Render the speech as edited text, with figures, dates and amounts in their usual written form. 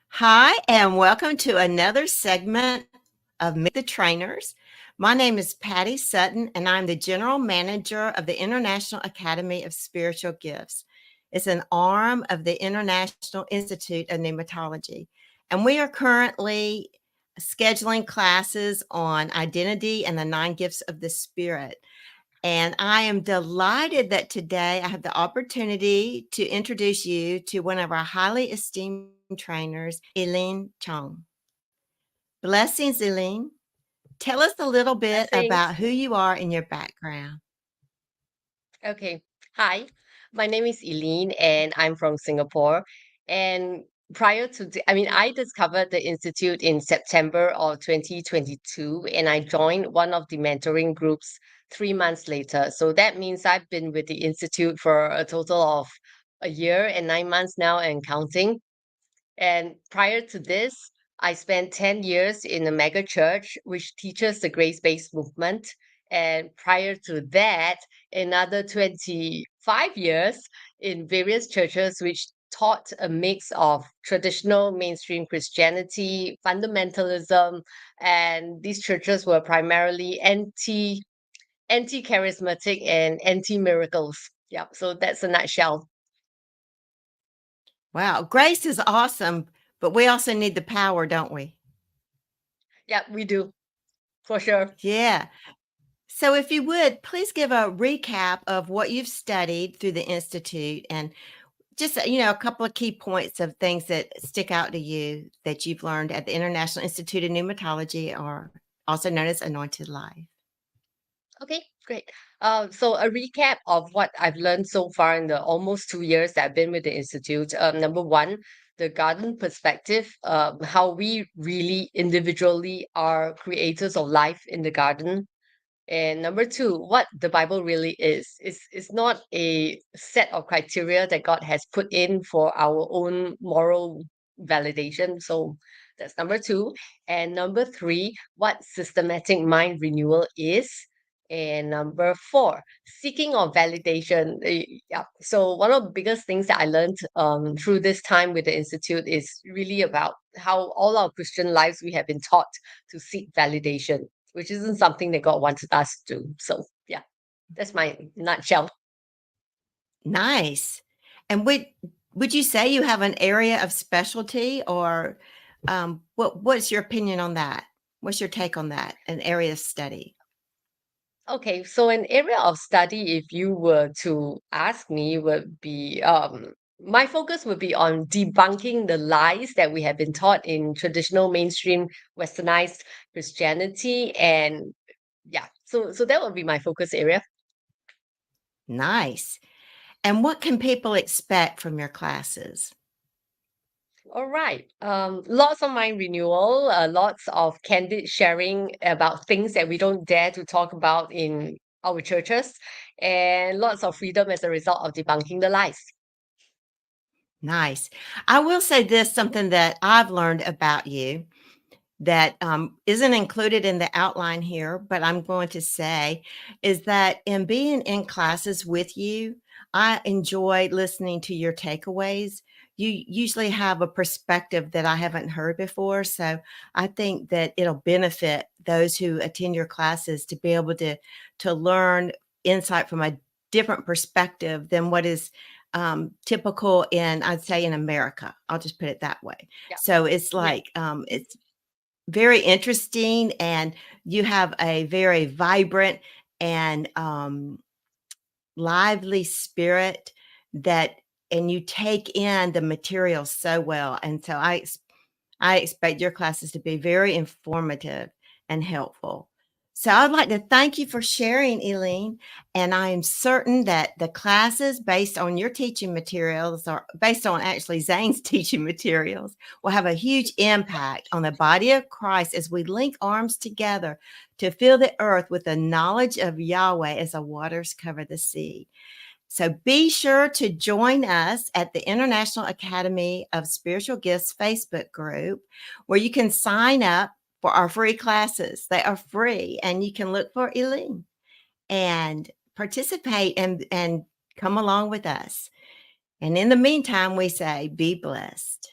Hi, and welcome to another segment of Meet the Trainers. My name is Patty Sutton, and I'm the General Manager of the International Academy of Spiritual Gifts. It's an arm of the International Institute of Pneumatology. And we are currently scheduling classes on identity and the nine gifts of the Spirit. And I am delighted that today I have the opportunity to introduce you to one of our highly esteemed trainers, Ee-Leen Chong. Blessings, Ee-Leen. Tell us a little bit Blessings. about who you are and your background. Okay. Hi, my name is Eileen and I'm from Singapore. And prior to I discovered the Institute in September of 2022 and I joined one of the mentoring groups 3 months later. So that means I've been with the Institute for a total of a year and 9 months now and counting. And prior to this, I spent 10 years in a mega church, which teaches the grace based movement. And prior to that, another 25 years in various churches, which taught a mix of traditional mainstream Christianity, fundamentalism, and these churches were primarily anti charismatic and anti miracles. Yeah, so that's a nutshell. Wow, grace is awesome, but we also need the power, don't we? Yeah, we do for sure. Yeah. So, if you would, please give a recap of what you've studied through the Institute and just a couple of key points of things that stick out to you that you've learned at the International Institute of Pneumatology, or also known as Anointed Life. Okay, great. So a recap of what I've learned so far in the almost 2 years that I've been with the Institute. Number one, the garden perspective, how we really individually are creators of life in the garden. And number two, what the Bible really is. It's not a set of criteria that God has put in for our own moral validation. So that's number two. And number three, what systematic mind renewal is. And number four, seeking of validation. Yeah. So one of the biggest things that I learned through this time with the Institute is really about how all our Christian lives we have been taught to seek validation, which isn't something that God wanted us to do. So yeah, that's my nutshell. Nice. And would you say you have an area of specialty, or what's your opinion on that? What's your take on that? An area of study? Okay, so an area of study, if you were to ask me, would be my focus would be on debunking the lies that we have been taught in traditional mainstream westernized Christianity. And yeah, so that would be my focus area. Nice. And what can people expect from your classes? All right. Lots of mind renewal, lots of candid sharing about things that we don't dare to talk about in our churches, and lots of freedom as a result of debunking the lies. Nice. I will say this, something that I've learned about you that isn't included in the outline here, but I'm going to say is that in being in classes with you, I enjoy listening to your takeaways. You usually have a perspective that I haven't heard before. So I think that it'll benefit those who attend your classes to be able to learn insight from a different perspective than what is typical in, I'd say, in America. I'll just put it that way. Yeah, So it's great. like it's very interesting, and you have a very vibrant and lively spirit that and you take in the material so well. And so I expect your classes to be very informative and helpful. So I'd like to thank you for sharing, Eileen. And I am certain that the classes based on your teaching materials, or based on actually Zane's teaching materials, will have a huge impact on the body of Christ as we link arms together to fill the earth with the knowledge of Yahweh as the waters cover the sea. So be sure to join us at the International Academy of Spiritual Gifts Facebook group, where you can sign up for our free classes. They are free, and you can look for Eileen and participate and come along with us. And in the meantime, we say, be blessed.